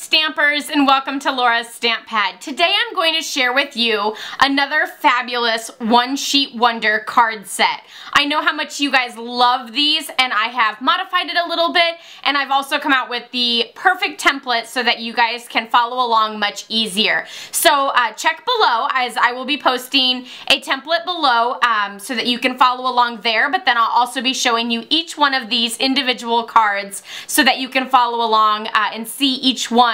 Stampers, and welcome to Laura's Stamp Pad. Today I'm going to share with you another fabulous one sheet wonder card set. I know how much you guys love these, and I have modified it a little bit, and I've also come out with the perfect template so that you guys can follow along much easier. So check below, as I will be posting a template below so that you can follow along there, but then I'll also be showing you each one of these individual cards so that you can follow along and see each one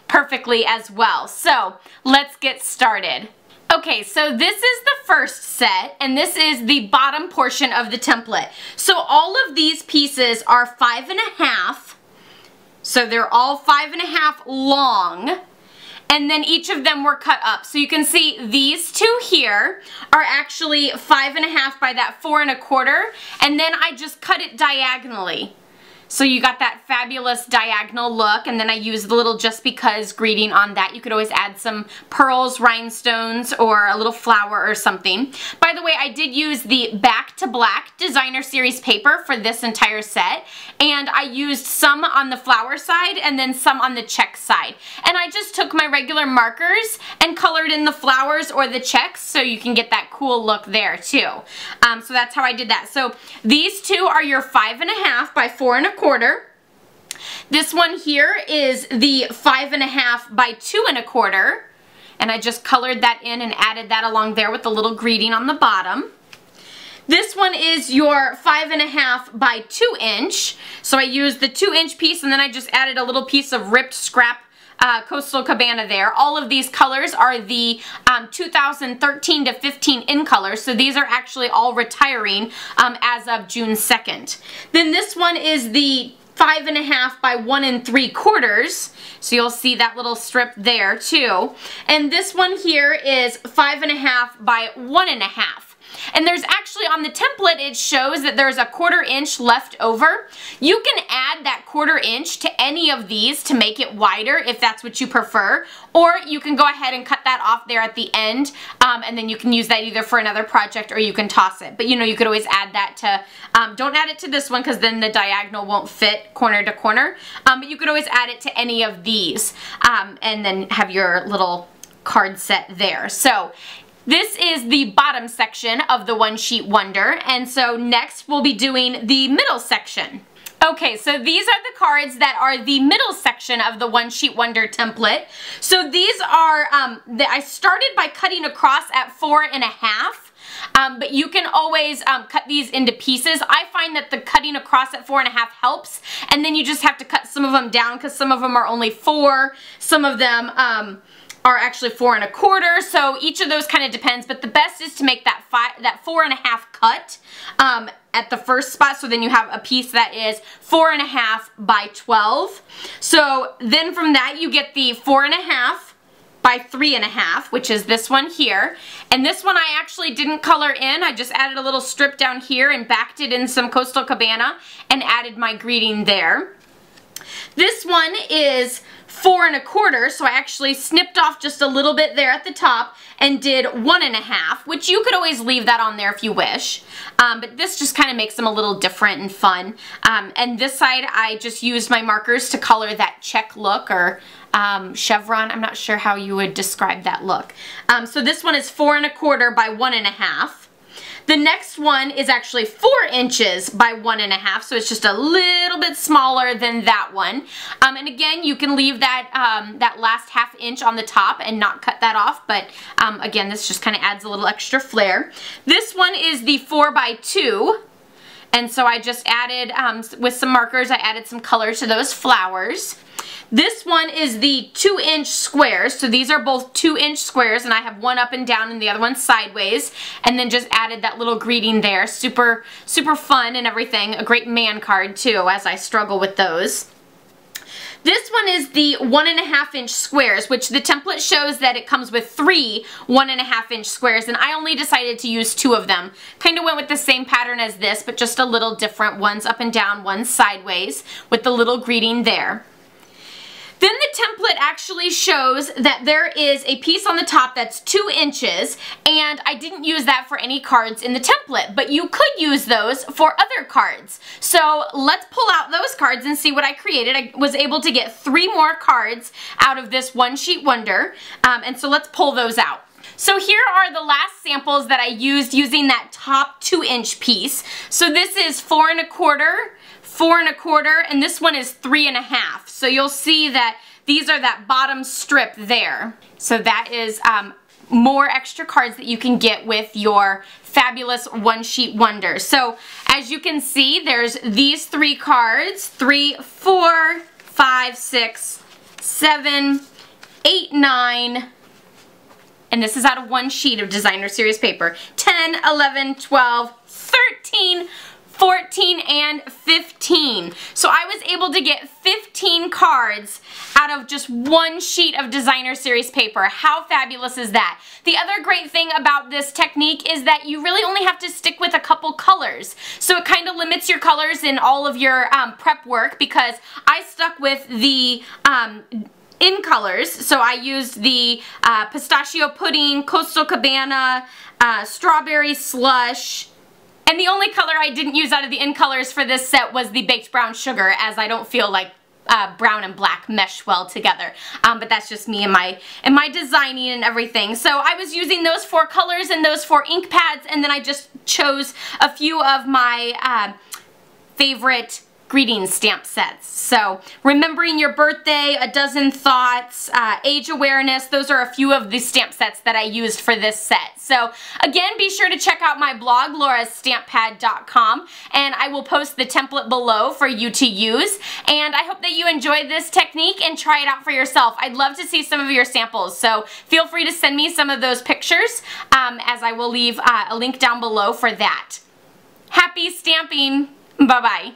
perfectly as well. So let's get started. Okay, so this is the first set, and this is the bottom portion of the template. So all of these pieces are 5.5, so they're all 5.5 long, and then each of them were cut up. So you can see these two here are actually 5.5 by that 4 1/4, and then I just cut it diagonally. So you got that fabulous diagonal look, and then I used the little just because greeting on that. You could always add some pearls, rhinestones, or a little flower or something. By the way, I did use the Back to Black designer series paper for this entire set, and I used some on the flower side and then some on the check side. And I just took my regular markers and colored in the flowers or the checks so you can get that cool look there too. So that's how I did that. So these two are your 5.5 by 4 1/4. This one here is the 5.5 by 2 1/4, and I just colored that in and added that along there with the little greeting on the bottom. This one is your 5.5 by 2 inch, so I used the 2 inch piece and then I just added a little piece of ripped scrap Coastal Cabana there. All of these colors are the 2013 to 15 in colors, so these are actually all retiring as of June 2nd. Then this one is the 5.5 by 1 3/4, so you'll see that little strip there too. And this one here is 5.5 by 1 1/2. And there's actually, on the template, it shows that there's a 1/4 inch left over. You can add that 1/4 inch to any of these to make it wider if that's what you prefer, or you can go ahead and cut that off there at the end, and then you can use that either for another project or you can toss it. But you know, you could always add that to, don't add it to this one because then the diagonal won't fit corner to corner, but you could always add it to any of these, and then have your little card set there. So this is the bottom section of the one sheet wonder, and so next we'll be doing the middle section. Okay, so these are the cards that are the middle section of the one sheet wonder template. So these are, I started by cutting across at 4 1/2. But you can always cut these into pieces. I find that the cutting across at 4 1/2 helps, and then you just have to cut some of them down because some of them are only 4, some of them are actually 4 1/4, so each of those kind of depends, but the best is to make that 4 1/2 cut at the first spot, so then you have a piece that is 4 1/2 by 12. So then from that you get the 4 1/2 by 3 1/2, which is this one here. And this one I actually didn't color in. I just added a little strip down here and backed it in some Coastal Cabana and added my greeting there. This one is 4 1/4, so I actually snipped off just a little bit there at the top and did 1 1/2, which you could always leave that on there if you wish. But this just kind of makes them a little different and fun. And this side I just used my markers to color that check look, or chevron. I'm not sure how you would describe that look. So this one is 4 1/4 by 1 1/2. The next one is actually 4 inches by 1 1/2, so it's just a little bit smaller than that one. And again, you can leave that that last 1/2 inch on the top and not cut that off, but again, this just kind of adds a little extra flair. This one is the 4 by 2, and so I just added, with some markers, I added some color to those flowers. This one is the 2 inch squares, so these are both 2 inch squares, and I have one up and down and the other one sideways, and then just added that little greeting there. Super, super fun and everything. A great man card too, as I struggle with those. This one is the 1 1/2 inch squares, which the template shows that it comes with 3 1 1/2 inch squares, and I only decided to use 2 of them. Kind of went with the same pattern as this, but just a little different. One's up and down, one's sideways, with the little greeting there. Then the template actually shows that there is a piece on the top that's 2 inches, and I didn't use that for any cards in the template, but you could use those for other cards. So let's pull out those cards and see what I created. I was able to get 3 more cards out of this One Sheet Wonder, and so let's pull those out. So here are the last samples that I used using that top 2-inch piece. So this is 4 1/4, 4 1/4, and this one is 3 1/2. So you'll see that these are that bottom strip there. So that is more extra cards that you can get with your fabulous One Sheet Wonder. So as you can see, there's these 3 cards, 3, 4, 5, 6, 7, 8, 9, and this is out of 1 sheet of designer series paper, 10, 11, 12, 13, 14, and 15. So I was able to get 15 cards out of just 1 sheet of designer series paper. How fabulous is that? The other great thing about this technique is that you really only have to stick with a couple colors. So it kind of limits your colors in all of your prep work, because I stuck with the in colors. So I used the pistachio pudding, coastal cabana, strawberry slush, and the only color I didn't use out of the in colors for this set was the baked brown sugar, as I don't feel like brown and black mesh well together. But that's just me and my designing and everything. So I was using those 4 colors and those 4 ink pads, and then I just chose a few of my favorite greeting stamp sets. So remembering your birthday, a dozen thoughts, age awareness, those are a few of the stamp sets that I used for this set. So again, be sure to check out my blog, laurastamppad.com, and I will post the template below for you to use. And I hope that you enjoyed this technique and try it out for yourself. I'd love to see some of your samples, so feel free to send me some of those pictures, as I will leave a link down below for that. Happy stamping! Bye-bye.